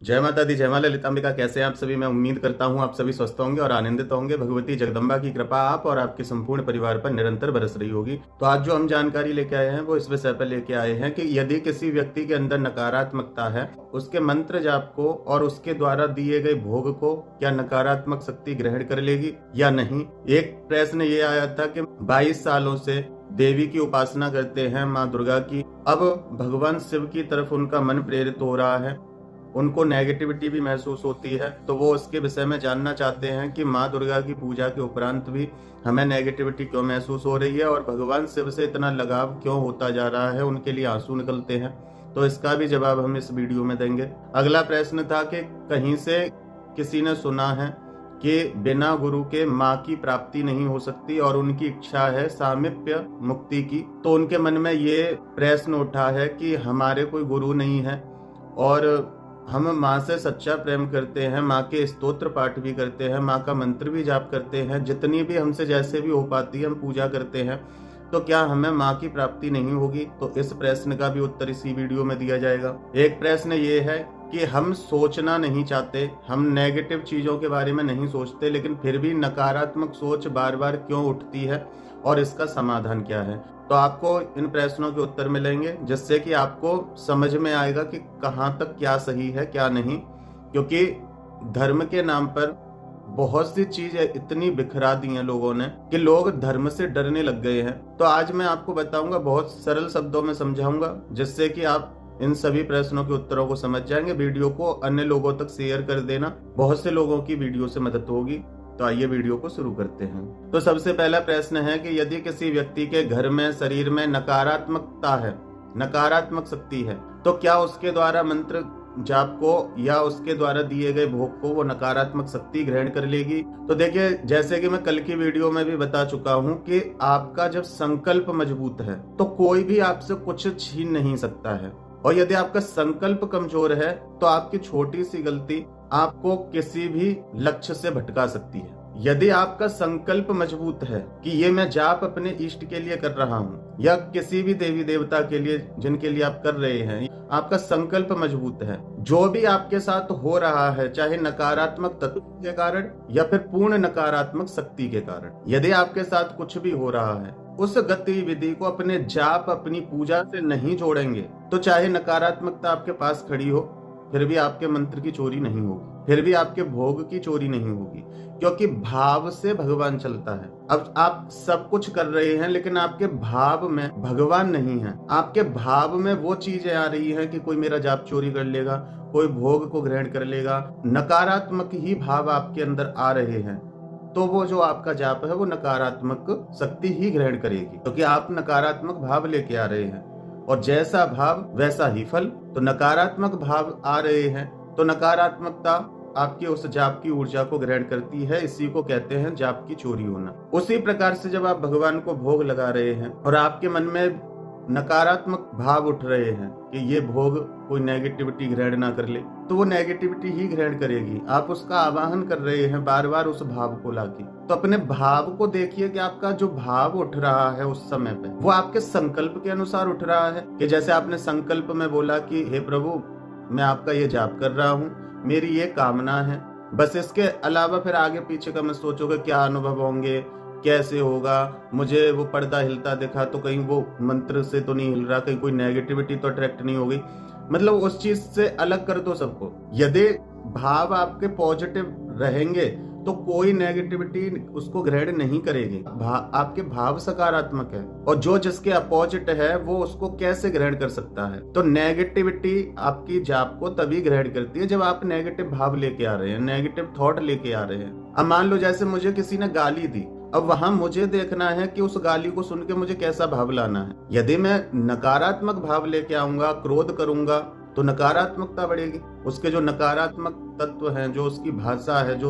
जय माता दी, जय मां ललितांबिका। कैसे हैं आप सभी? मैं उम्मीद करता हूं आप सभी स्वस्थ होंगे और आनंदित होंगे। भगवती जगदम्बा की कृपा आप और आपके संपूर्ण परिवार पर निरंतर बरस रही होगी। तो आज जो हम जानकारी लेके आए हैं वो इस विषय पर लेके आए हैं कि यदि किसी व्यक्ति के अंदर नकारात्मकता है, उसके मंत्र जाप को और उसके द्वारा दिए गए भोग को क्या नकारात्मक शक्ति ग्रहण कर लेगी या नहीं। एक प्रश्न ये आया था कि 22 सालों से देवी की उपासना करते हैं, माँ दुर्गा की। अब भगवान शिव की तरफ उनका मन प्रेरित हो रहा है, उनको नेगेटिविटी भी महसूस होती है, तो वो उसके विषय में जानना चाहते हैं कि माँ दुर्गा की पूजा के उपरांत भी हमें नेगेटिविटी क्यों महसूस हो रही है और भगवान शिव से इतना लगाव क्यों होता जा रहा है, उनके लिए आंसू निकलते हैं। तो इसका भी जवाब हम इस वीडियो में देंगे। अगला प्रश्न था कि कहीं से किसी ने सुना है कि बिना गुरु के माँ की प्राप्ति नहीं हो सकती और उनकी इच्छा है सामीप्य मुक्ति की। तो उनके मन में ये प्रश्न उठा है कि हमारे कोई गुरु नहीं है और हम माँ से सच्चा प्रेम करते हैं, माँ के स्तोत्र पाठ भी करते हैं, माँ का मंत्र भी जाप करते हैं, जितनी भी हमसे जैसे भी हो पाती है हम पूजा करते हैं, तो क्या हमें माँ की प्राप्ति नहीं होगी? तो इस प्रश्न का भी उत्तर इसी वीडियो में दिया जाएगा। एक प्रश्न ये है कि हम सोचना नहीं चाहते, हम नेगेटिव चीजों के बारे में नहीं सोचते, लेकिन फिर भी नकारात्मक सोच बार बार क्यों उठती है और इसका समाधान क्या है। तो आपको इन प्रश्नों के उत्तर मिलेंगे, जिससे कि आपको समझ में आएगा कि कहाँ तक क्या सही है क्या नहीं। क्योंकि धर्म के नाम पर बहुत सी चीजें इतनी बिखरा दी हैं लोगों ने कि लोग धर्म से डरने लग गए हैं। तो आज मैं आपको बताऊंगा, बहुत सरल शब्दों में समझाऊंगा, जिससे कि आप इन सभी प्रश्नों के उत्तरों को समझ जाएंगे। वीडियो को अन्य लोगों तक शेयर कर देना, बहुत से लोगों की वीडियो से मदद होगी। तो आइए वीडियो को शुरू करते हैं। तो सबसे पहला प्रश्न है कि यदि किसी व्यक्ति के घर में, शरीर में नकारात्मकता है, नकारात्मक शक्ति है, तो क्या उसके द्वारा मंत्र जाप को या उसके द्वारा दिए गए भोग को वो नकारात्मक शक्ति ग्रहण कर लेगी? तो देखिए, जैसे कि मैं कल की वीडियो में भी बता चुका हूं कि आपका जब संकल्प मजबूत है तो कोई भी आपसे कुछ छीन नहीं सकता है। और यदि आपका संकल्प कमजोर है तो आपकी छोटी सी गलती आपको किसी भी लक्ष्य से भटका सकती है। यदि आपका संकल्प मजबूत है कि ये मैं जाप अपने इष्ट के लिए कर रहा हूँ या किसी भी देवी देवता के लिए जिनके लिए आप कर रहे हैं, आपका संकल्प मजबूत है, जो भी आपके साथ हो रहा है, चाहे नकारात्मक तत्व के कारण या फिर पूर्ण नकारात्मक शक्ति के कारण, यदि आपके साथ कुछ भी हो रहा है, उस गतिविधि को अपने जाप, अपनी पूजा से नहीं जोड़ेंगे, तो चाहे नकारात्मकता आपके पास खड़ी हो, फिर भी आपके मंत्र की चोरी नहीं होगी, फिर भी आपके भोग की चोरी नहीं होगी, क्योंकि भाव से भगवान चलता है। अब आप सब कुछ कर रहे हैं, लेकिन आपके भाव में भगवान नहीं है। आपके भाव में वो चीजें आ रही हैं कि कोई मेरा जाप चोरी कर लेगा, कोई भोग को ग्रहण कर लेगा, नकारात्मक ही भाव आपके अंदर आ रहे हैं, तो वो जो आपका जाप है वो नकारात्मक शक्ति ही ग्रहण करेगी, क्योंकि आप नकारात्मक भाव लेके आ रहे हैं और जैसा भाव वैसा ही फल। तो नकारात्मक भाव आ रहे हैं तो नकारात्मकता आपके उस जाप की ऊर्जा को ग्रहण करती है। इसी को कहते हैं जाप की चोरी होना। उसी प्रकार से जब आप भगवान को भोग लगा रहे हैं और आपके मन में नकारात्मक भाव उठ रहे हैं कि ये भोग कोई नेगेटिविटी ग्रहण ना कर ले, तो वो नेगेटिविटी ही ग्रहण करेगी। आप उसका आवाहन कर रहे हैं बार बार उस भाव को लाके, तो अपने भाव को देखिए कि आपका जो भाव उठ रहा है उस समय पे वो आपके संकल्प के अनुसार उठ रहा है। कि जैसे आपने संकल्प में बोला कि हे प्रभु, मैं आपका ये जाप कर रहा हूँ, मेरी ये कामना है, बस इसके अलावा फिर आगे पीछे का मत सोचोगे क्या अनुभव होंगे, कैसे होगा, मुझे वो पर्दा हिलता दिखा तो कहीं वो मंत्र से तो नहीं हिल रहा, कहीं कोई नेगेटिविटी तो अट्रैक्ट नहीं हो गई। मतलब उस चीज से अलग कर दो सबको। यदि भाव आपके पॉजिटिव रहेंगे तो कोई नेगेटिविटी उसको ग्रहण नहीं करेगी। आपके भाव सकारात्मक है और जो जिसके अपोजिट है वो उसको कैसे ग्रहण कर सकता है। तो नेगेटिविटी आपकी जाप को तभी ग्रहण करती है जब आप नेगेटिव भाव लेके आ रहे हैं, नेगेटिव थॉट लेके आ रहे हैं। अब मान लो जैसे मुझे किसी ने गाली दी, अब वहां मुझे देखना है कि उस गाली को सुन के मुझे कैसा भाव लाना है। यदि मैं नकारात्मक भाव लेके आऊंगा, क्रोध करूंगा, तो नकारात्मकता बढ़ेगी। उसके जो नकारात्मक तत्व हैं, जो उसकी भाषा है, जो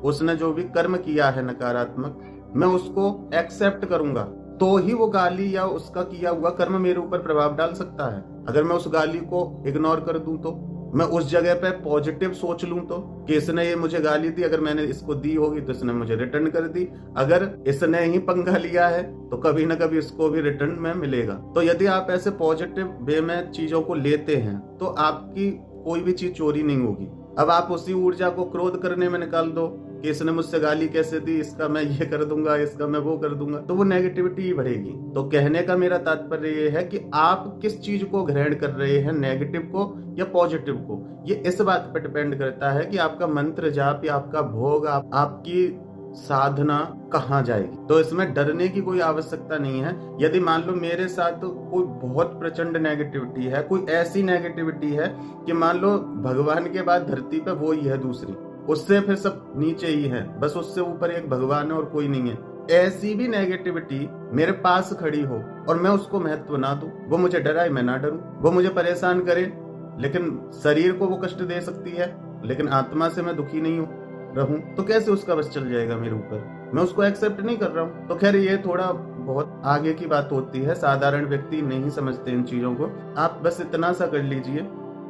उसने जो भी कर्म किया है नकारात्मक, मैं उसको एक्सेप्ट करूंगा, तो ही वो गाली या उसका किया हुआ कर्म मेरे ऊपर प्रभाव डाल सकता है। अगर मैं उस गाली को इग्नोर कर दूं, तो मैं उस जगह पे पॉजिटिव सोच लूं तो कि इसने ये मुझे गाली दी, अगर मैंने इसको दी होगी तो इसने मुझे रिटर्न कर दी, अगर इसने ही पंगा लिया है तो कभी ना कभी इसको भी रिटर्न में मिलेगा। तो यदि आप ऐसे पॉजिटिव वे में चीजों को लेते हैं तो आपकी कोई भी चीज चोरी नहीं होगी। अब आप उसी ऊर्जा को क्रोध करने में निकाल दो कि इसने मुझसे गाली कैसे दी, इसका मैं ये कर दूंगा, इसका मैं वो कर दूंगा, तो वो नेगेटिविटी ही बढ़ेगी। तो कहने का मेरा तात्पर्य ये है कि आप किस चीज को ग्रहण कर रहे हैं, नेगेटिव को या पॉजिटिव को, ये इस बात पर डिपेंड करता है कि आपका मंत्र जाप या आपका भोग, आपकी साधना कहाँ जाएगी। तो इसमें डरने की कोई आवश्यकता नहीं है। यदि मान लो मेरे साथ कोई बहुत प्रचंड नेगेटिविटी है, कोई ऐसी नेगेटिविटी है कि मान लो भगवान के बाद धरती पे वो ही है दूसरी, उससे फिर सब नीचे ही है, बस उससे ऊपर एक भगवान है और कोई नहीं है, ऐसी भी नेगेटिविटी मेरे पास खड़ी हो और मैं उसको महत्व ना दूं, वो मुझे डराए मैं ना डरूं, वो मुझे परेशान करे, लेकिन शरीर को वो कष्ट दे सकती है लेकिन आत्मा से मैं दुखी नहीं रहूं, तो कैसे उसका बस चल जाएगा मेरे ऊपर, मैं उसको एक्सेप्ट नहीं कर रहा हूं। तो खैर ये थोड़ा बहुत आगे की बात होती है, साधारण व्यक्ति नहीं समझते इन चीजों को। आप बस इतना सा कर लीजिए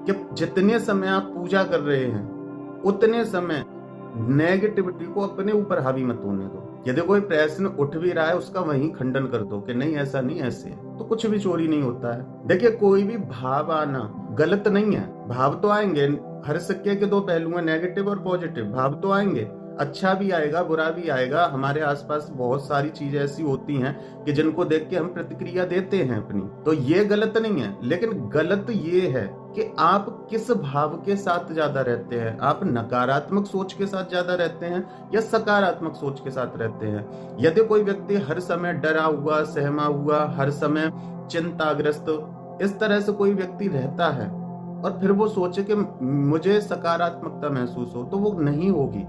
कि जितने समय आप पूजा कर रहे हैं उतने समय नेगेटिविटी को अपने ऊपर हावी मत होने दो। यदि कोई प्रश्न उठ भी रहा है उसका वहीं खंडन कर दो कि नहीं ऐसा नहीं ऐसे है, तो कुछ भी चोरी नहीं होता है। देखिए कोई भी भाव आना गलत नहीं है, भाव तो आएंगे, हर सिक्के के दो पहलू हैं, नेगेटिव और पॉजिटिव। भाव तो आएंगे, अच्छा भी आएगा बुरा भी आएगा। हमारे आसपास बहुत सारी चीजें ऐसी होती हैं कि जिनको देख के हम प्रतिक्रिया देते हैं अपनी, तो ये गलत नहीं है। लेकिन गलत ये है कि आप किस भाव के साथ ज्यादा रहते हैं, आप नकारात्मक सोच के साथ ज्यादा रहते हैं या सकारात्मक सोच के साथ रहते हैं। यदि कोई व्यक्ति हर समय डरा हुआ, सहमा हुआ, हर समय चिंताग्रस्त, इस तरह से कोई व्यक्ति रहता है और फिर वो सोचे कि मुझे सकारात्मकता महसूस हो, तो वो नहीं होगी।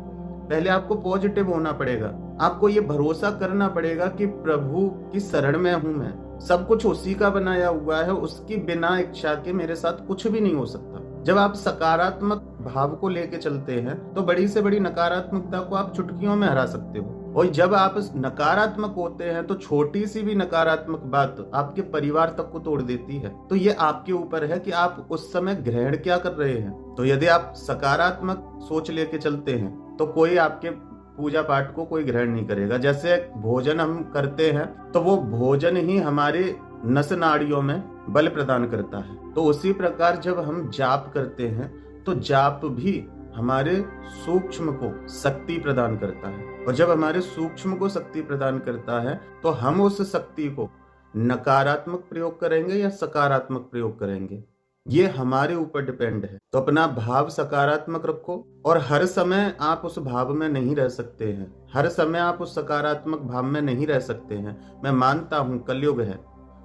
पहले आपको पॉजिटिव होना पड़ेगा, आपको ये भरोसा करना पड़ेगा कि प्रभु की शरण में हूं मैं, सब कुछ उसी का बनाया हुआ है, उसकी बिना इच्छा के मेरे साथ कुछ भी नहीं हो सकता। जब आप सकारात्मक भाव को लेके चलते हैं तो बड़ी से बड़ी नकारात्मकता को आप चुटकियों में हरा सकते हो। और जब आप नकारात्मक होते हैं तो छोटी सी भी नकारात्मक बात आपके परिवार तक को तोड़ देती है। तो ये आपके ऊपर है कि आप उस समय ग्रहण क्या कर रहे हैं। तो यदि आप सकारात्मक सोच लेके चलते हैं तो कोई आपके पूजा पाठ को कोई ग्रहण नहीं करेगा। जैसे भोजन हम करते हैं तो वो भोजन ही हमारे नस नाड़ियों में बल प्रदान करता है, तो उसी प्रकार जब हम जाप करते हैं तो जाप भी हमारे सूक्ष्म को शक्ति प्रदान करता है, और जब हमारे सूक्ष्म को शक्ति प्रदान करता है तो हम उस शक्ति को नकारात्मक प्रयोग करेंगे या सकारात्मक प्रयोग करेंगे, ये हमारे ऊपर डिपेंड है। तो अपना भाव सकारात्मक रखो, और हर समय आप उस भाव में नहीं रह सकते हैं, हर समय आप उस सकारात्मक भाव में नहीं रह सकते हैं। मैं मानता हूं कलयुग है,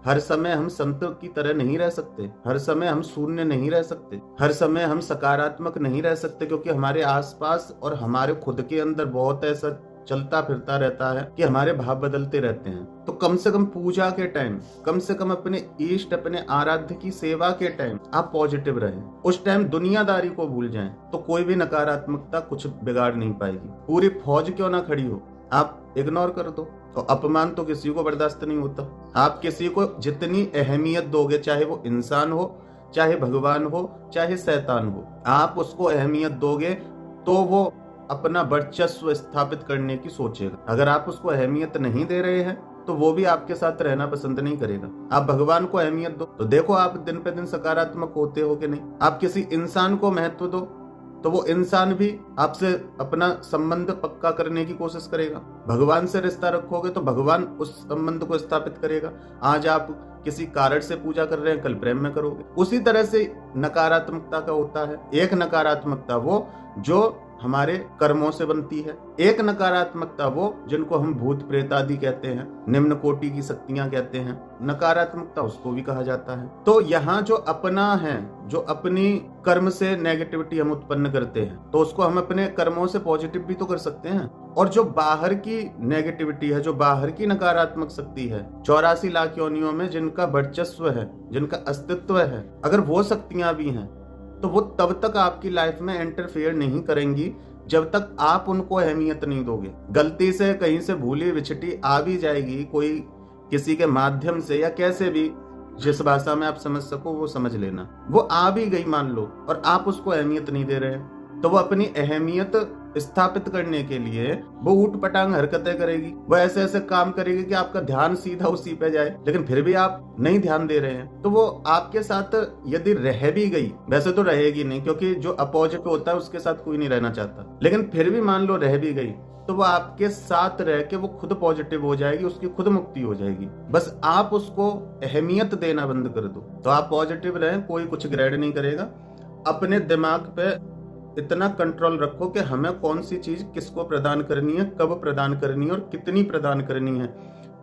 हर समय हम संत की तरह नहीं रह सकते, हर समय हम शून्य नहीं रह सकते, हर समय हम सकारात्मक नहीं रह सकते, क्योंकि हमारे आसपास और हमारे खुद के अंदर बहुत ऐसा चलता फिरता रहता है कि हमारे भाव बदलते रहते हैं। तो कम से कम पूजा के टाइम, कम से कम अपने इष्ट, अपने आराध्य की सेवा के टाइम आप पॉजिटिव रहें। उस टाइम दुनियादारी को भूल जाएं, तो कोई भी नकारात्मकता कुछ बिगाड़ नहीं पाएगी। पूरी फौज क्यों ना खड़ी हो, आप इग्नोर कर दो। तो अपमान तो किसी को बर्दाश्त नहीं होता। आप किसी को जितनी अहमियत दोगे, चाहे वो इंसान हो, चाहे भगवान हो, चाहे शैतान हो, आप उसको अहमियत दोगे तो वो अपना वर्चस्व स्थापित करने की सोचेगा। अगर आप उसको अहमियत नहीं दे रहे हैं तो वो भी आपके साथ रहना पसंद नहीं करेगा। आप भगवान को अहमियत दो तो देखो आप दिन पे दिन सकारात्मक होते हो कि नहीं। आप किसी इंसान को महत्व दो तो वो इंसान भी आपसे अपना संबंध पक्का करने की कोशिश करेगा। भगवान से रिश्ता रखोगे तो भगवान उस संबंध को स्थापित करेगा। आज आप किसी कारण से पूजा कर रहे हैं, कल प्रेम में करोगे। उसी तरह से नकारात्मकता का होता है। एक नकारात्मकता वो जो हमारे कर्मों से बनती है, एक नकारात्मकता वो जिनको हम भूत प्रेत आदि कहते हैं, निम्न कोटि की शक्तियां कहते हैं, नकारात्मकता उसको भी कहा जाता है। तो यहाँ जो अपना है, जो अपनी कर्म से नेगेटिविटी हम उत्पन्न करते हैं, तो उसको हम अपने कर्मों से पॉजिटिव भी तो कर सकते हैं। और जो बाहर की नेगेटिविटी है, जो बाहर की नकारात्मक शक्ति है, 84 लाख योनियों में जिनका वर्चस्व है, जिनका अस्तित्व है, अगर वो शक्तियां भी हैं तो वो तब तक आपकी लाइफ में इंटरफेयर नहीं करेंगी जब तक आप उनको अहमियत नहीं दोगे। गलती से कहीं से भूली विछटी आ भी जाएगी, कोई किसी के माध्यम से या कैसे भी, जिस भाषा में आप समझ सको वो समझ लेना, वो आ भी गई मान लो, और आप उसको अहमियत नहीं दे रहे हैं, तो वो अपनी अहमियत स्थापित करने के लिए वो ऊट पटांग हरकतें करेगी, वो ऐसे ऐसे काम करेगी कि आपका ध्यान सीधा उसी पे जाए, लेकिन फिर भी आप नहीं ध्यान दे रहे हैं तो वो आपके साथ यदि रह भी गई, वैसे तो रहेगी नहीं क्योंकि जो अपोजिट होता है उसके साथ कोई नहीं रहना चाहता, लेकिन फिर भी मान लो रह भी गई तो वो आपके साथ रह के वो खुद पॉजिटिव हो जाएगी, उसकी खुद मुक्ति हो जाएगी। बस आप उसको अहमियत देना बंद कर दो तो आप पॉजिटिव रहें, कोई कुछ ग्रेड नहीं करेगा। अपने दिमाग पे इतना कंट्रोल रखो कि हमें कौन सी चीज किसको प्रदान करनी है, कब प्रदान करनी है और कितनी प्रदान करनी है,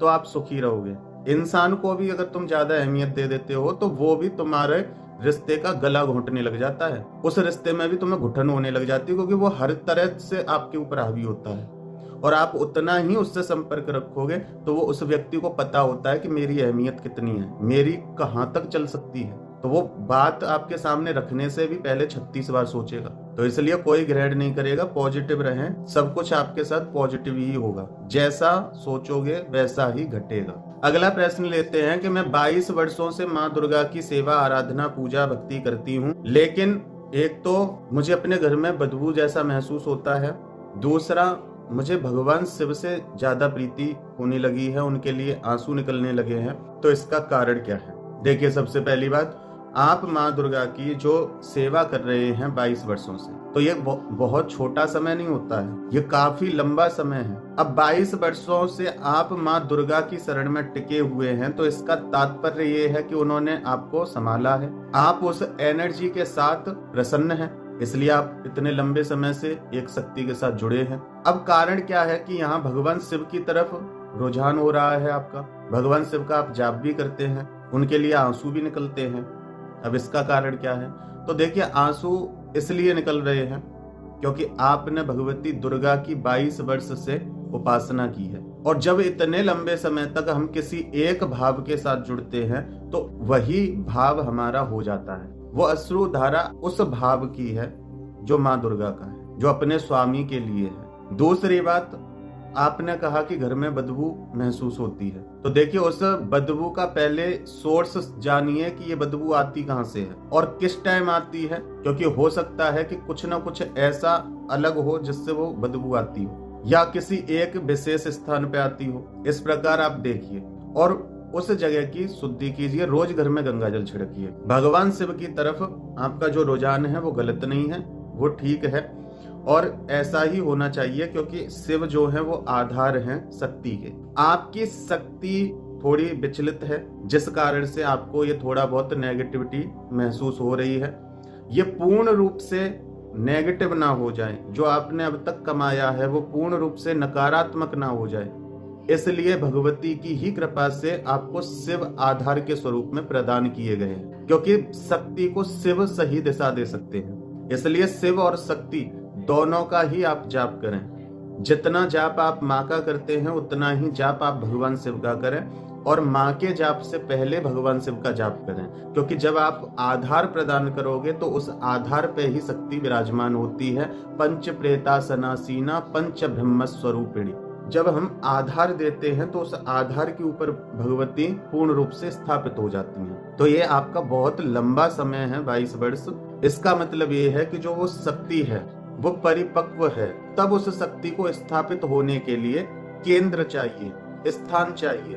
तो आप सुखी रहोगे। इंसान को भी अगर तुम ज्यादा अहमियत दे देते हो तो वो भी तुम्हारे रिश्ते का गला घोंटने लग जाता है, उस रिश्ते में भी तुम्हें घुटन होने लग जाती है, क्योंकि वो हर तरह से आपके ऊपर हावी होता है और आप उतना ही उससे संपर्क रखोगे तो वो उस व्यक्ति को पता होता है कि मेरी अहमियत कितनी है, मेरी कहाँ तक चल सकती है, तो वो बात आपके सामने रखने से भी पहले 36 बार सोचेगा। तो इसलिए कोई ग्रेड नहीं करेगा, पॉजिटिव रहें, सब कुछ आपके साथ पॉजिटिव ही होगा, जैसा सोचोगे वैसा ही घटेगा। अगला प्रश्न लेते हैं कि मैं 22 वर्षों से माँ दुर्गा की सेवा, आराधना, पूजा, भक्ति करती हूँ, लेकिन एक तो मुझे अपने घर में बदबू जैसा महसूस होता है, दूसरा मुझे भगवान शिव से ज्यादा प्रीति होने लगी है, उनके लिए आंसू निकलने लगे हैं, तो इसका कारण क्या है? देखिए, सबसे पहली बात, आप माँ दुर्गा की जो सेवा कर रहे हैं 22 वर्षों से, तो ये बहुत छोटा समय नहीं होता है, ये काफी लंबा समय है। अब 22 वर्षों से आप माँ दुर्गा की शरण में टिके हुए हैं, तो इसका तात्पर्य ये है कि उन्होंने आपको संभाला है, आप उस एनर्जी के साथ प्रसन्न हैं, इसलिए आप इतने लंबे समय से एक शक्ति के साथ जुड़े हैं। अब कारण क्या है कि यहाँ भगवान शिव की तरफ रुझान हो रहा है आपका, भगवान शिव का आप जाप भी करते हैं, उनके लिए आंसू भी निकलते हैं। अब इसका कारण क्या है? तो देखिए, आंसू इसलिए निकल रहे हैं क्योंकि आपने भगवती दुर्गा की 22 वर्ष से उपासना की है, और जब इतने लंबे समय तक हम किसी एक भाव के साथ जुड़ते हैं तो वही भाव हमारा हो जाता है। वो अश्रु धारा उस भाव की है जो माँ दुर्गा का है, जो अपने स्वामी के लिए है। दूसरी बात, आपने कहा कि घर में बदबू महसूस होती है, तो देखिए उस बदबू का पहले सोर्स जानिए कि ये बदबू आती कहाँ से है और किस टाइम आती है, क्योंकि हो सकता है कि कुछ ना कुछ ऐसा अलग हो जिससे वो बदबू आती हो, या किसी एक विशेष स्थान पे आती हो। इस प्रकार आप देखिए और उस जगह की शुद्धि कीजिए, रोज घर में गंगा जल छिड़किए। भगवान शिव की तरफ आपका जो रुझान है वो गलत नहीं है, वो ठीक है, और ऐसा ही होना चाहिए, क्योंकि शिव जो है वो आधार हैं शक्ति के। आपकी शक्ति थोड़ी विचलित है, जिस कारण से आपको ये थोड़ा बहुत नेगेटिविटी महसूस हो रही है। ये पूर्ण रूप से नेगेटिव ना हो जाए, जो आपने अब तक कमाया है वो पूर्ण रूप से नकारात्मक ना हो जाए, इसलिए भगवती की ही कृपा से आपको शिव आधार के स्वरूप में प्रदान किए गए हैं, क्योंकि शक्ति को शिव सही दिशा दे सकते हैं। इसलिए शिव और शक्ति दोनों का ही आप जाप करें। जितना जाप आप माँ का करते हैं उतना ही जाप आप भगवान शिव का करें, और माँ के जाप से पहले भगवान शिव का जाप करें, क्योंकि जब आप आधार प्रदान करोगे तो उस आधार पे ही शक्ति विराजमान होती है। पंच प्रेता सनासीना पंच ब्रह्म स्वरूपिणी। जब हम आधार देते हैं तो उस आधार के ऊपर भगवती पूर्ण रूप से स्थापित हो जाती हैं। तो ये आपका बहुत लंबा समय है, 22 वर्ष। इसका मतलब ये है कि जो वो शक्ति है वो परिपक्व है, तब उस शक्ति को स्थापित होने के लिए केंद्र चाहिए, स्थान चाहिए।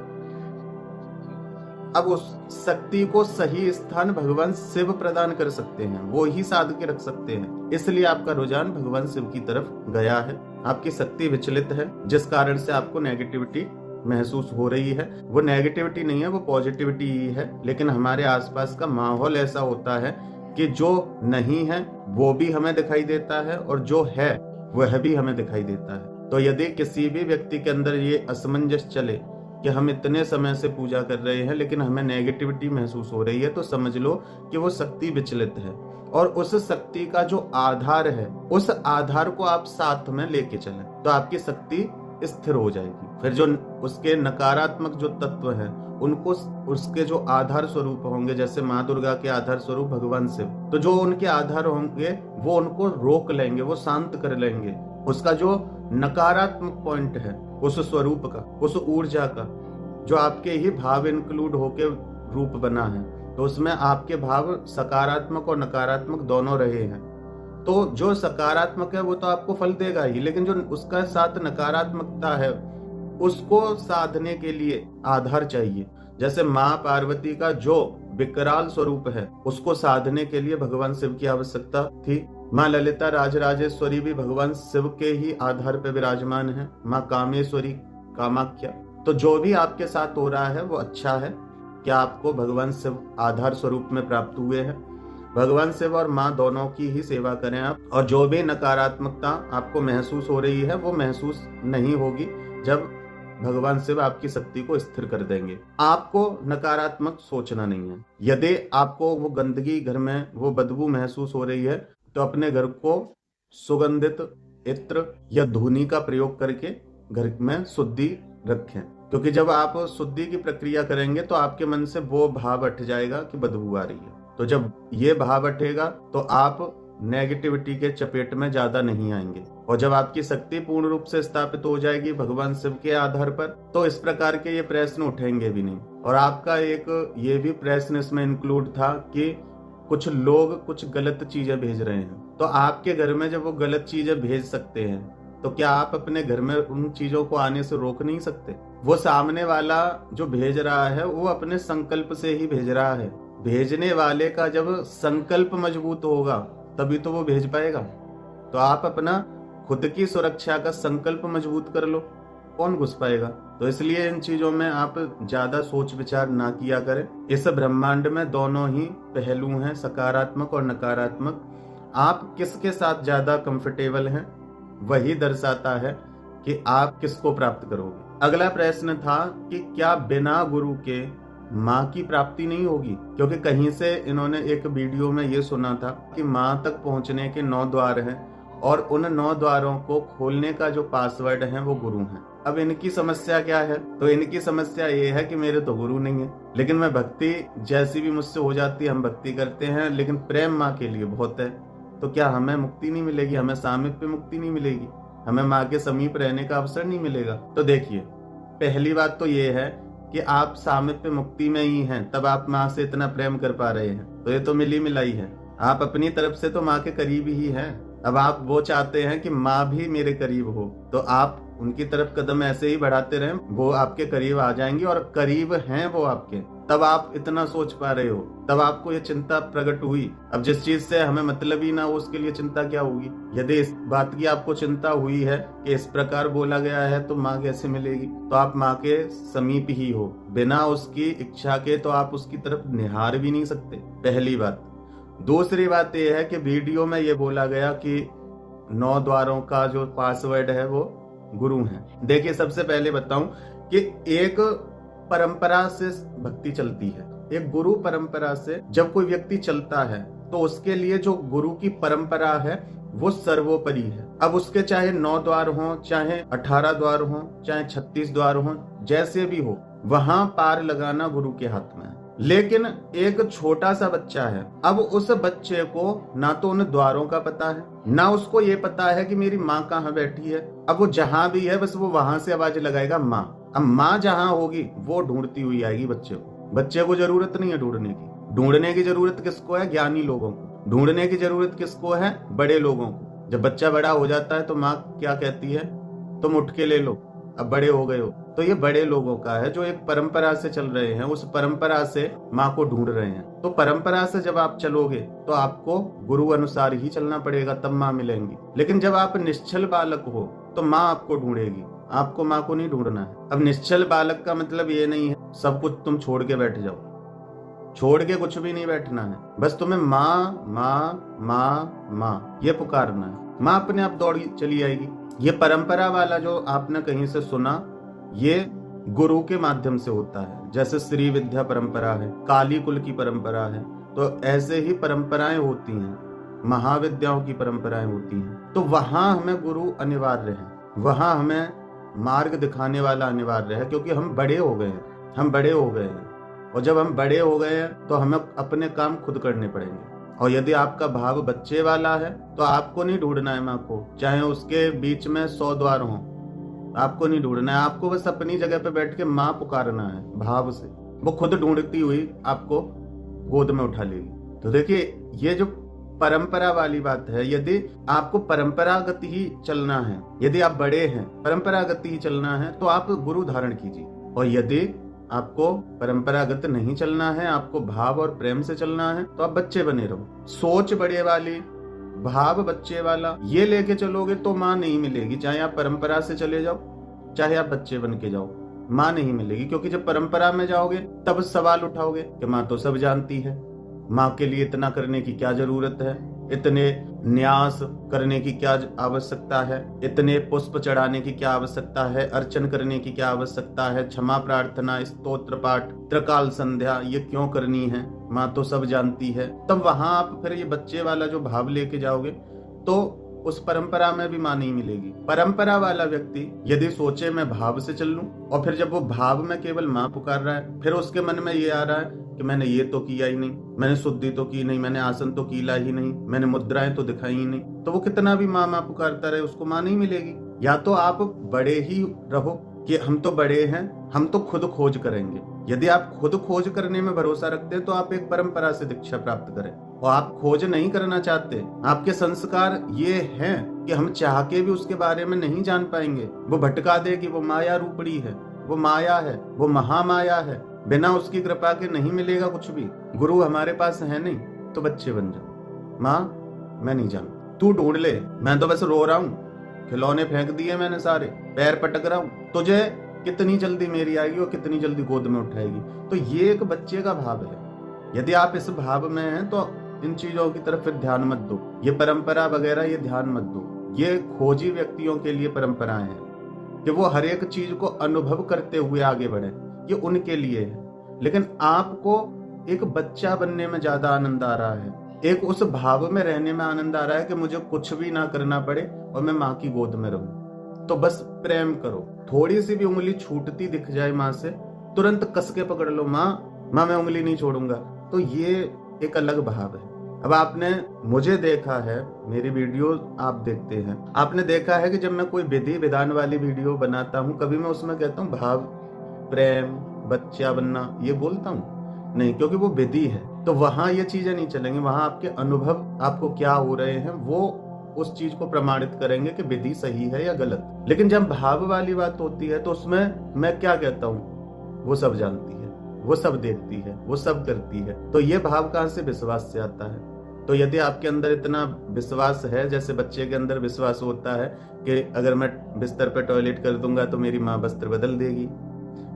अब उस शक्ति को सही स्थान भगवान शिव प्रदान कर सकते हैं, वो ही साध के रख सकते हैं। इसलिए आपका रुझान भगवान शिव की तरफ गया है। आपकी शक्ति विचलित है, जिस कारण से आपको नेगेटिविटी महसूस हो रही है। वो नेगेटिविटी नहीं है, वो पॉजिटिविटी ही है, लेकिन हमारे आसपास का माहौल ऐसा होता है कि जो नहीं है वो भी हमें दिखाई देता है और जो है वह भी हमें दिखाई देता है। तो यदि किसी भी व्यक्ति के अंदर ये असमंजस चले कि हम इतने समय से पूजा कर रहे हैं लेकिन हमें नेगेटिविटी महसूस हो रही है, तो समझ लो कि वो शक्ति विचलित है, और उस शक्ति का जो आधार है उस आधार को आप साथ में लेके चलें तो आपकी शक्ति स्थिर हो जाएगी। फिर जो उसके नकारात्मक जो तत्व हैं उनको उसके जो आधार स्वरूप होंगे, जैसे माँ दुर्गा के आधार स्वरूप भगवान शिव, तो जो उनके आधार होंगे वो उनको रोक लेंगे, वो शांत कर लेंगे। उसका जो नकारात्मक पॉइंट है उस स्वरूप का, उस ऊर्जा का, जो आपके ही भाव इंक्लूड होके रूप बना है, तो उसमें आपके भाव सकारात्मक और नकारात्मक दोनों रहे हैं, तो जो सकारात्मक है वो तो आपको फल देगा ही, लेकिन जो उसका साथ नकारात्मकता है उसको साधने के लिए आधार चाहिए। जैसे माँ पार्वती का जो विकराल स्वरूप है उसको साधने के लिए भगवान शिव की आवश्यकता थी। माँ ललिता राजराजेश्वरी भी भगवान शिव के ही आधार पर विराजमान है। माँ कामेश्वरी कामाख्या। तो जो भी आपके साथ हो रहा है वो अच्छा है कि आपको भगवान शिव आधार स्वरूप में प्राप्त हुए हैं। भगवान शिव और माँ दोनों की ही सेवा करें आप, और जो भी नकारात्मकता आपको महसूस हो रही है वो महसूस नहीं होगी जब भगवान शिव आपकी शक्ति को स्थिर कर देंगे। आपको नकारात्मक सोचना नहीं है। यदि आपको वो गंदगी घर में वो बदबू महसूस हो रही है तो अपने घर को सुगंधित इत्र या धूनी का प्रयोग करके घर में शुद्धि रखें, क्योंकि जब आप शुद्धि की प्रक्रिया करेंगे तो आपके मन से वो भाव हट जाएगा कि बदबू आ रही है। तो जब ये भाव हटेगा तो आप नेगेटिविटी के चपेट में ज्यादा नहीं आएंगे, और जब आपकी शक्ति पूर्ण रूप से स्थापित हो जाएगी भगवान शिव के आधार पर, तो इस प्रकार के ये प्रश्न उठेंगे भी नहीं। और आपका एक ये भी प्रश्न इसमें इंक्लूड था कि कुछ लोग कुछ गलत चीजें भेज रहे हैं, तो आपके घर में जब वो गलत चीजें भेज सकते हैं तो क्या आप अपने घर में उन चीजों को आने से रोक नहीं सकते? वो सामने वाला जो भेज रहा है वो अपने संकल्प से ही भेज रहा है। भेजने वाले का जब संकल्प मजबूत होगा तभी तो वो भेज पाएगा। तो आप अपना खुद की सुरक्षा का संकल्प मजबूत कर लो, कौन घुस पाएगा? तो इसलिए इन चीजों में आप ज्यादा सोच विचार ना किया करें। इस ब्रह्मांड में दोनों ही पहलू हैं, सकारात्मक और नकारात्मक। आप किसके साथ ज्यादा कंफर्टेबल हैं वही दर्शाता है कि आप किसको प्राप्त करोगे। अगला प्रश्न था कि क्या बिना गुरु के माँ की प्राप्ति नहीं होगी? क्योंकि कहीं से इन्होंने एक वीडियो में ये सुना था कि माँ तक पहुंचने के 9 द्वार हैं और उन 9 द्वारों को खोलने का जो पासवर्ड है वो गुरु है। अब इनकी समस्या क्या है? तो इनकी समस्या ये है कि मेरे तो गुरु नहीं है, लेकिन मैं भक्ति जैसी भी मुझसे हो जाती है, हम भक्ति करते हैं, लेकिन प्रेम माँ के लिए बहुत है। तो क्या हमें मुक्ति नहीं मिलेगी? हमें सामीप्य मुक्ति नहीं मिलेगी? हमें माँ के समीप रहने का अवसर नहीं मिलेगा? तो देखिए, पहली बात तो ये है कि आप सामीप्य मुक्ति में ही हैं, तब आप माँ से इतना प्रेम कर पा रहे हैं। तो ये तो मिली मिलाई है। आप अपनी तरफ से तो माँ के करीब ही हैं। अब आप वो चाहते हैं कि माँ भी मेरे करीब हो, तो आप उनकी तरफ कदम ऐसे ही बढ़ाते रहें, वो आपके करीब आ जाएंगी और करीब हैं वो आपके। तब आप इतना सोच पा रहे हो, तब आपको ये चिंता प्रकट हुई। अब जिस चीज से हमें मतलब ही ना हो उसके लिए चिंता क्या होगी? यदि इस बात की आपको चिंता हुई है कि इस प्रकार बोला गया है तो माँ कैसे मिलेगी, तो आप माँ के समीप ही हो। बिना उसकी इच्छा के तो आप उसकी तरफ निहार भी नहीं सकते, पहली बात। दूसरी बात यह है कि वीडियो में ये बोला गया कि 9 द्वारों का जो पासवर्ड है वो गुरु है। देखिए, सबसे पहले बताऊं कि एक परंपरा से भक्ति चलती है, एक गुरु परंपरा से जब कोई व्यक्ति चलता है तो उसके लिए जो गुरु की परंपरा है वो सर्वोपरि है। अब उसके चाहे 9 द्वार हो, चाहे 18 द्वार हो, चाहे 36 द्वार हो, जैसे भी हो, वहां पार लगाना गुरु के हाथ में है। लेकिन एक छोटा सा बच्चा है, अब उस बच्चे को ना तो उन द्वारों का पता है, ना उसको ये पता है कि मेरी माँ कहाँ बैठी है। अब वो जहां भी है बस वो वहां से आवाज लगाएगा माँ। अब माँ जहां होगी वो ढूंढती हुई आएगी बच्चे को। बच्चे को जरूरत नहीं है ढूंढने की। ढूंढने की जरूरत किसको है? ज्ञानी लोगों को। ढूंढने की जरूरत किसको है? बड़े लोगों को। जब बच्चा बड़ा हो जाता है तो माँ क्या कहती है? तुम उठ के ले लो, अब बड़े हो गए हो। तो ये बड़े लोगों का है जो एक परंपरा से चल रहे हैं, उस परंपरा से माँ को ढूंढ रहे हैं। तो परंपरा से जब आप चलोगे तो आपको गुरु अनुसार ही चलना पड़ेगा, तब माँ मिलेंगी। लेकिन जब आप निश्चल बालक हो तो माँ आपको ढूंढेगी, आपको माँ को नहीं ढूंढना है। अब निश्चल बालक का मतलब ये नहीं है सब कुछ तुम छोड़ के बैठ जाओ, छोड़ के कुछ भी नहीं बैठना है। बस तुम्हें माँ माँ माँ माँ ये पुकारना है। माँ अपने आप दौड़ी चली आएगी। ये परंपरा वाला जो आपने कहीं से सुना, ये गुरु के माध्यम से होता है। जैसे श्री विद्या परंपरा है, काली कुल की परंपरा है, तो ऐसे ही परंपराएं होती हैं, महाविद्याओं की परंपराएं होती हैं। तो वहां हमें गुरु अनिवार्य है, वहां हमें मार्ग दिखाने वाला अनिवार्य है, क्योंकि हम बड़े हो गए हैं, हम बड़े हो गए हैं। और जब हम बड़े हो गए हैं तो हमें अपने काम खुद करने पड़ेंगे। और यदि आपका भाव बच्चे वाला है तो आपको नहीं ढूंढना है माँ को, चाहे उसके बीच में 100 द्वार हो, आपको नहीं ढूंढना है। आपको बस अपनी जगह पे बैठ के माँ पुकारना है भाव से, वो खुद ढूंढती हुई आपको गोद में उठा लेगी। तो देखिए, ये जो परंपरा वाली बात है। यदि आपको परंपरागत ही चलना है, यदि आप बड़े हैं, परंपरागत ही चलना है, तो आप गुरु धारण कीजिए। और यदि आपको परंपरागत नहीं चलना है, आपको भाव और प्रेम से चलना है, तो आप बच्चे बने रहो। सोच बड़े वाली, भाव बच्चे वाला ये लेके चलोगे तो माँ नहीं मिलेगी। चाहे आप परंपरा से चले जाओ, चाहे आप बच्चे बन के जाओ, माँ नहीं मिलेगी। क्योंकि जब परंपरा में जाओगे तब सवाल उठाओगे कि माँ तो सब जानती है, माँ के लिए इतना करने की क्या जरूरत है, इतने न्यास करने की क्या आवश्यकता है, इतने पुष्प चढ़ाने की क्या आवश्यकता है, अर्चन करने की क्या आवश्यकता है, क्षमा प्रार्थना, स्तोत्र पाठ, त्रिकाल संध्या ये क्यों करनी है, माँ तो सब जानती है। तब वहां आप फिर ये बच्चे वाला जो भाव लेके जाओगे तो उस परंपरा में भी माँ नहीं मिलेगी। परंपरा वाला व्यक्ति यदि सोचे मैं भाव से चल लूं, और फिर जब वो भाव में केवल माँ पुकार रहा है, फिर उसके मन में ये आ रहा है कि मैंने ये तो किया ही नहीं, मैंने शुद्धि तो की नहीं, मैंने आसन तो कीला ही नहीं, मैंने मुद्राएं तो दिखाई ही नहीं, तो वो कितना भी माँ माँ पुकारता रहे उसको माँ नहीं मिलेगी। या तो आप बड़े ही रहो कि हम तो बड़े हैं, हम तो खुद खोज करेंगे। यदि आप खुद खोज करने में भरोसा रखते हैं तो आप एक परंपरा से दीक्षा प्राप्त करें। और आप खोज नहीं करना चाहते, आपके संस्कार ये हैं कि हम चाह के भी उसके बारे में नहीं जान पाएंगे, वो भटका देगी, वो माया रूपड़ी है, वो माया है, वो महामाया है, बिना उसकी कृपा के नहीं मिलेगा कुछ भी। गुरु हमारे पास है नहीं, तो बच्चे बन जाओ। माँ मैं नहीं जानता, तू ढूंढ ले, मैं तो बस रो रहा हूँ, खिलौने फेंक दिए मैंने सारे, पैर पटक रहा हूँ, तुझे कितनी जल्दी मेरी आएगी और कितनी जल्दी गोद में उठाएगी। तो ये एक बच्चे का भाव है। यदि आप इस भाव में हैं तो इन चीजों की तरफ फिर ध्यान मत दो, ये परंपरा वगैरह ये ध्यान मत दो। ये खोजी व्यक्तियों के लिए परंपराएं हैं कि वो हर एक चीज को अनुभव करते हुए आगे बढ़े, ये उनके लिए है। लेकिन आपको एक बच्चा बनने में ज्यादा आनंद आ रहा है, एक उस भाव में रहने में आनंद आ रहा है कि मुझे कुछ भी ना करना पड़े और मैं माँ की गोद में रहूं। तो बस प्रेम करो, थोड़ी सी भी उंगली छूटती दिख जाए माँ से, तुरंत कस के पकड़ लो, माँ मैं उंगली नहीं छोड़ूंगा। तो ये एक अलग भाव है। अब आपने मुझे देखा है, मेरी वीडियो आप देखते हैं, आपने देखा है कि जब मैं कोई विधि विधान वाली वीडियो बनाता हूँ, कभी मैं उसमें कहता हूँ भाव, प्रेम, बच्चा बनना, ये बोलता हूँ नहीं, क्योंकि वो विधि है। तो वहां ये चीजें नहीं चलेंगी, वहां आपके अनुभव आपको क्या हो रहे हैं वो उस चीज को प्रमाणित करेंगे कि विधि सही है या गलत। लेकिन जब भाव वाली बात होती है तो उसमें मैं क्या कहता हूँ, वो सब जानती है, वो सब देखती है, वो सब करती है। तो ये भाव कहाँ से? विश्वास से आता है। तो यदि आपके अंदर इतना विश्वास है, जैसे बच्चे के अंदर विश्वास होता है कि अगर मैं बिस्तर पर टॉयलेट कर दूंगा तो मेरी माँ वस्त्र बदल देगी,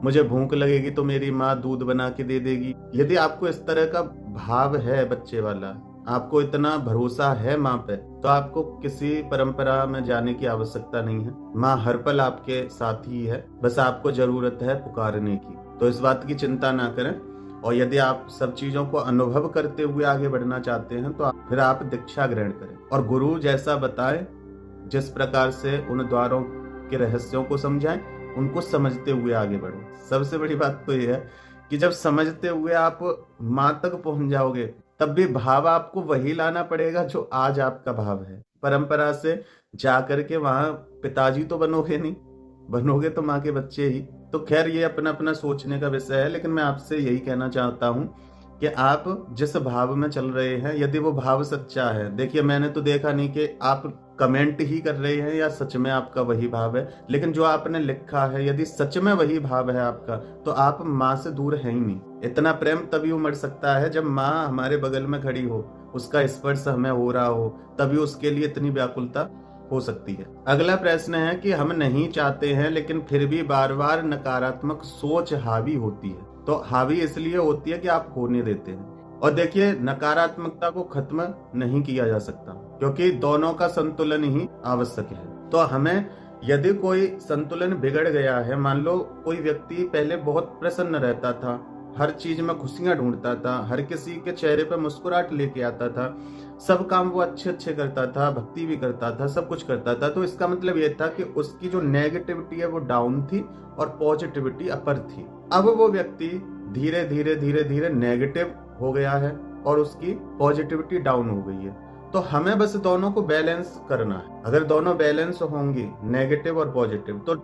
मुझे भूख लगेगी तो मेरी माँ दूध बना के दे देगी। यदि आपको इस तरह का भाव है बच्चे वाला, आपको इतना भरोसा है माँ पे, तो आपको किसी परंपरा में जाने की आवश्यकता नहीं है। माँ हर पल आपके साथ ही है, बस आपको जरूरत है पुकारने की। तो इस बात की चिंता ना करें। और यदि आप सब चीजों को अनुभव करते हुए आगे बढ़ना चाहते हैं तो फिर आप दीक्षा ग्रहण करें और गुरु जैसा बताए, जिस प्रकार से उन द्वारों के रहस्यों को समझाएं, उनको समझते हुए आगे बढ़ो। सबसे बड़ी बात तो यह है कि जब समझते हुए आप माँ तक पहुंच जाओगे तब भी भाव आपको वही लाना पड़ेगा जो आज आपका भाव है। परंपरा से जा करके वहां पिताजी तो बनोगे नहीं, बनोगे तो माँ के बच्चे ही। तो खैर ये अपना अपना सोचने का विषय है, लेकिन मैं आपसे यही कहना चाहता हूँ कि आप जिस भाव में चल रहे हैं, यदि वो भाव सच्चा है, देखिए मैंने तो देखा नहीं कि आप कमेंट ही कर रहे हैं या सच में आपका वही भाव है, लेकिन जो आपने लिखा है यदि सच में वही भाव है आपका, तो आप माँ से दूर है ही नहीं। इतना प्रेम तभी उमड़ सकता है जब माँ हमारे बगल में खड़ी हो, उसका स्पर्श हमें हो रहा हो, तभी उसके लिए इतनी व्याकुलता हो सकती है। अगला प्रश्न है कि हम नहीं चाहते हैं लेकिन फिर भी बार बार नकारात्मक सोच हावी होती है। तो हावी इसलिए होती है कि आप होने देते हैं। और देखिए, नकारात्मकता को खत्म नहीं किया जा सकता, क्योंकि दोनों का संतुलन ही आवश्यक है। तो हमें यदि कोई संतुलन बिगड़ गया है, मान लो कोई व्यक्ति पहले बहुत प्रसन्न रहता था, हर चीज में खुशियां ढूंढता था, हर किसी के चेहरे पर मुस्कुराहट लेके आता था, सब काम वो अच्छे अच्छे करता था, भक्ति भी करता था, सब कुछ करता था, तो इसका मतलब ये था कि उसकी जो नेगेटिविटी है वो डाउन थी और पॉजिटिविटी अपर थी। अब वो व्यक्ति धीरे धीरे धीरे धीरे नेगेटिव हो गया है और उसकी पॉजिटिविटी डाउन हो गई है। तो हमें बस दोनों को बैलेंस करना है। अगर दोनों बैलेंस होंगे, नेगेटिव और पॉजिटिव, तो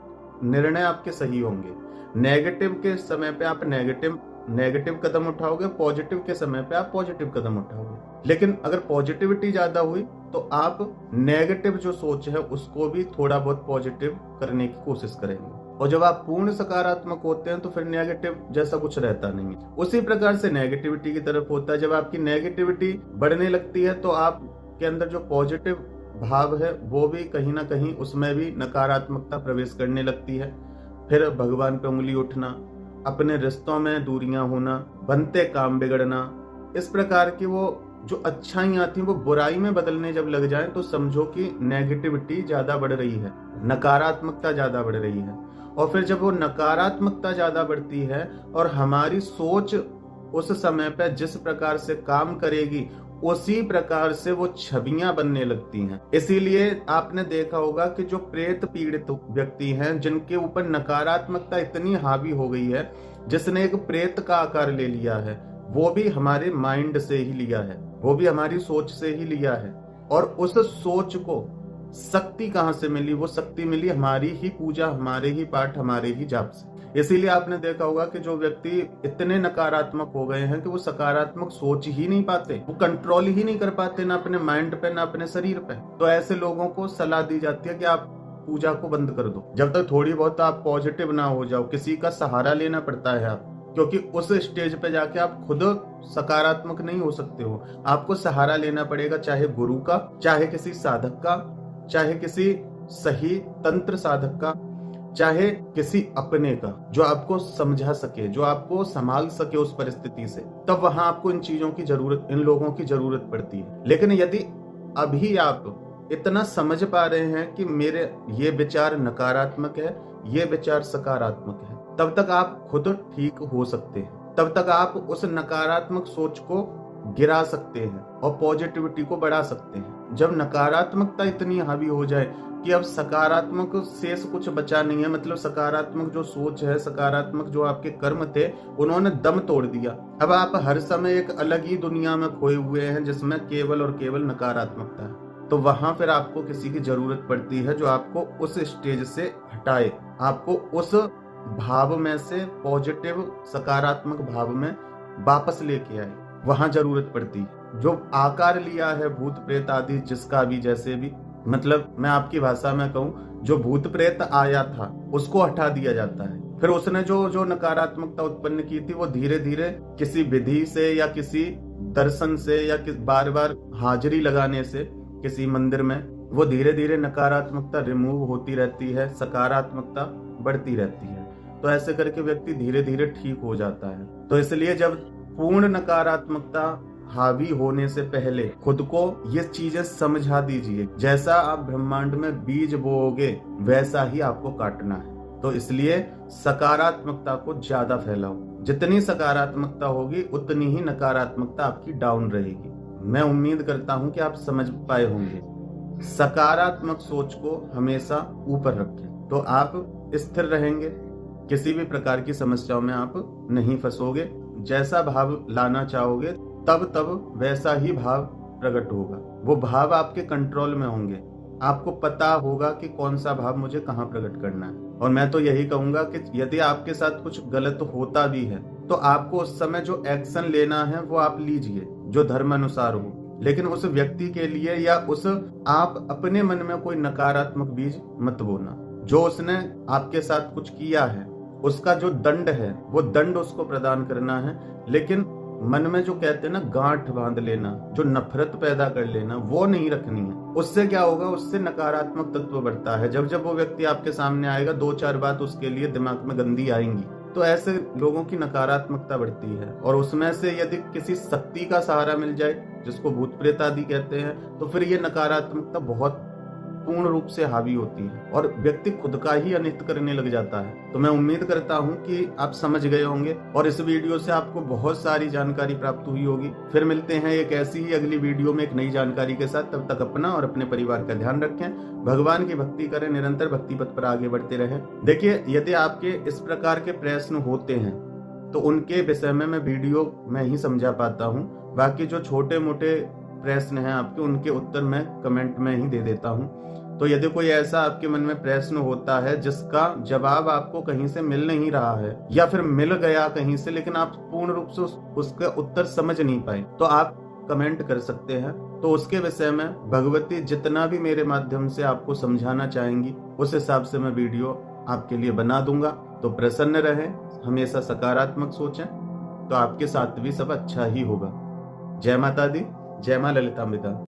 निर्णय आपके सही होंगे। नेगेटिव के समय पे आप नेगेटिव नेगेटिव कदम उठाओगे, पॉजिटिव के समय पे आप पॉजिटिव कदम उठाओगे। लेकिन अगर पॉजिटिविटी ज्यादा हुई तो आप नेगेटिव जो सोच है उसको भी थोड़ा बहुत पॉजिटिव करने की कोशिश करेंगे। और जब आप पूर्ण सकारात्मक होते हैं तो फिर नेगेटिव जैसा कुछ रहता नहीं है। उसी प्रकार से नेगेटिविटी की तरफ होता है। जब आपकी नेगेटिविटी बढ़ने लगती है तो आपके अंदर जो पॉजिटिव भाव है वो भी कहीं ना कहीं उसमें भी नकारात्मकता प्रवेश करने लगती है। फिर भगवान पे उंगली उठना, अपने रिश्तों में दूरियां होना, बनते काम बिगड़ना, इस प्रकार की वो जो अच्छाइयां थी वो बुराई में बदलने जब लग जाए तो समझो कि नेगेटिविटी ज्यादा बढ़ रही है, नकारात्मकता ज्यादा बढ़ रही है। और फिर जब वो नकारात्मकता ज्यादा बढ़ती है और हमारी सोच उस समय पे जिस प्रकार से काम करेगी उसी प्रकार से वो छवियां बनने लगती हैं। इसीलिए आपने देखा होगा कि जो प्रेत पीड़ित व्यक्ति हैं, जिनके ऊपर नकारात्मकता इतनी हावी हो गई है, जिसने एक प्रेत का आकार ले लिया है, वो भी हमारे माइंड से ही लिया है, वो भी हमारी सोच से ही लिया है। और उस सोच को शक्ति कहां से मिली? वो शक्ति मिली हमारी ही पूजा, हमारे ही पाठ, हमारे ही जाप से। इसीलिए आपने देखा होगा कि जो व्यक्ति इतने नकारात्मक हो गए हैं कि वो सकारात्मक सोच ही नहीं पाते, वो कंट्रोल ही नहीं कर पाते, ना अपने माइंड पे ना अपने शरीर पे। तो ऐसे लोगों को सलाह दी जाती है कि आप पूजा को बंद कर दो, जब तक थोड़ी बहुत आप पॉजिटिव ना हो जाओ। किसी का सहारा लेना पड़ता है आप, क्योंकि उस स्टेज पे जाके आप खुद सकारात्मक नहीं हो सकते हो। आपको सहारा लेना पड़ेगा, चाहे गुरु का, चाहे किसी साधक का, चाहे किसी सही तंत्र साधक का, चाहे किसी अपने का, जो आपको समझा सके, जो आपको संभाल सके उस परिस्थिति से। तब वहां आपको इन चीजों की जरूरत, इन लोगों की जरूरत पड़ती है। लेकिन यदि अभी आप इतना समझ पा रहे हैं कि मेरे ये विचार नकारात्मक है, ये विचार सकारात्मक है, तब तक आप खुद ठीक हो सकते हैं। तब तक आप उस नकारात्मक सोच को गिरा सकते हैं और पॉजिटिविटी को बढ़ा सकते हैं। जब नकारात्मकता इतनी हावी हो जाए कि अब सकारात्मक शेष कुछ बचा नहीं है, मतलब सकारात्मक जो सोच है, सकारात्मक जो आपके कर्म थे, उन्होंने दम तोड़ दिया। अब आप हर समय एक अलग ही दुनिया में खोए हुए हैं जिसमें केवल और केवल नकारात्मकता है। तो वहां फिर आपको किसी की जरूरत पड़ती है जो आपको उस स्टेज से हटाए, आपको उस भाव में से पॉजिटिव सकारात्मक भाव में वापस लेके आए। वहां जरूरत पड़ती है। जो आकार लिया है भूत प्रेत आदि, जिसका भी जैसे भी, मतलब मैं आपकी भाषा में कहूं, जो भूत प्रेत आया था उसको हटा दिया जाता है। फिर उसने जो नकारात्मकता उत्पन्न की थी वो धीरे धीरे किसी विधि से या किसी दर्शन से या बार बार हाजिरी लगाने से किसी मंदिर में, वो धीरे धीरे नकारात्मकता रिमूव होती रहती है, सकारात्मकता बढ़ती रहती है। तो ऐसे करके व्यक्ति धीरे धीरे ठीक हो जाता है। तो इसलिए जब पूर्ण नकारात्मकता हावी होने से पहले खुद को ये चीजें समझा दीजिए। जैसा आप ब्रह्मांड में बीज बोओगे वैसा ही आपको काटना है। तो इसलिए सकारात्मकता को ज्यादा फैलाओ। जितनी सकारात्मकता होगी उतनी ही नकारात्मकता आपकी डाउन रहेगी। मैं उम्मीद करता हूं कि आप समझ पाए होंगे। सकारात्मक सोच को हमेशा ऊपर रखें तो आप स्थिर रहेंगे, किसी भी प्रकार की समस्याओं में आप नहीं फंसोगे। जैसा भाव लाना चाहोगे तब वैसा ही भाव प्रकट होगा। वो भाव आपके कंट्रोल में होंगे, आपको पता होगा कि कौन सा भाव मुझे कहाँ प्रकट करना है। और मैं तो यही कहूंगा कि यदि आपके साथ कुछ गलत होता भी है तो आपको उस समय जो एक्शन लेना है वो आप लीजिए, जो धर्म अनुसार हो। लेकिन उस व्यक्ति के लिए या आप अपने मन में कोई नकारात्मक बीज मत बोना। जो उसने आपके साथ कुछ किया है उसका जो दंड है वो दंड उसको प्रदान करना है। लेकिन मन में जो कहते हैं ना, गांठ बांध लेना, जो नफरत पैदा कर लेना, वो नहीं रखनी है। उससे क्या होगा, उससे नकारात्मक तत्व बढ़ता है। जब वो व्यक्ति आपके सामने आएगा, 2-4 बात उसके लिए दिमाग में गंदी आएंगी, तो ऐसे लोगों की नकारात्मकता बढ़ती है। और उसमें से यदि किसी शक्ति का सहारा मिल जाए, जिसको भूत प्रेत आदि कहते हैं, तो फिर ये नकारात्मकता बहुत पूर्ण रूप से हावी होती है और व्यक्ति खुद का ही अनिष्ट करने लग जाता है। तो मैं उम्मीद करता हूं कि आप समझ गए होंगे और इस वीडियो से आपको बहुत सारी जानकारी प्राप्त हुई होगी। फिर मिलते हैं एक ऐसी ही अगली वीडियो में एक नई जानकारी के साथ। तब तक अपना और अपने परिवार का ध्यान रखें, भगवान की भक्ति करें, निरंतर भक्ति पथ पर आगे बढ़ते रहें। देखिए, यदि आपके इस प्रकार के प्रश्न होते हैं तो उनके विषय में मैं वीडियो में ही समझा पाता हूँ। बाकी जो छोटे मोटे प्रश्न हैं आपके, उनके उत्तर मैं कमेंट में ही दे देता हूँ। तो यदि कोई ऐसा आपके मन में प्रश्न होता है जिसका जवाब आपको कहीं से मिल नहीं रहा है या फिर मिल गया कहीं से लेकिन आप पूर्ण रूप से उसका उत्तर समझ नहीं पाए, तो आप कमेंट कर सकते हैं। तो उसके विषय में भगवती जितना भी मेरे माध्यम से आपको समझाना चाहेंगी उस हिसाब से मैं वीडियो आपके लिए बना दूंगा। तो प्रसन्न रहें, हमेशा सकारात्मक सोचें, तो आपके साथ भी सब अच्छा ही होगा। जय माता दी, जय मां ललितांबिका।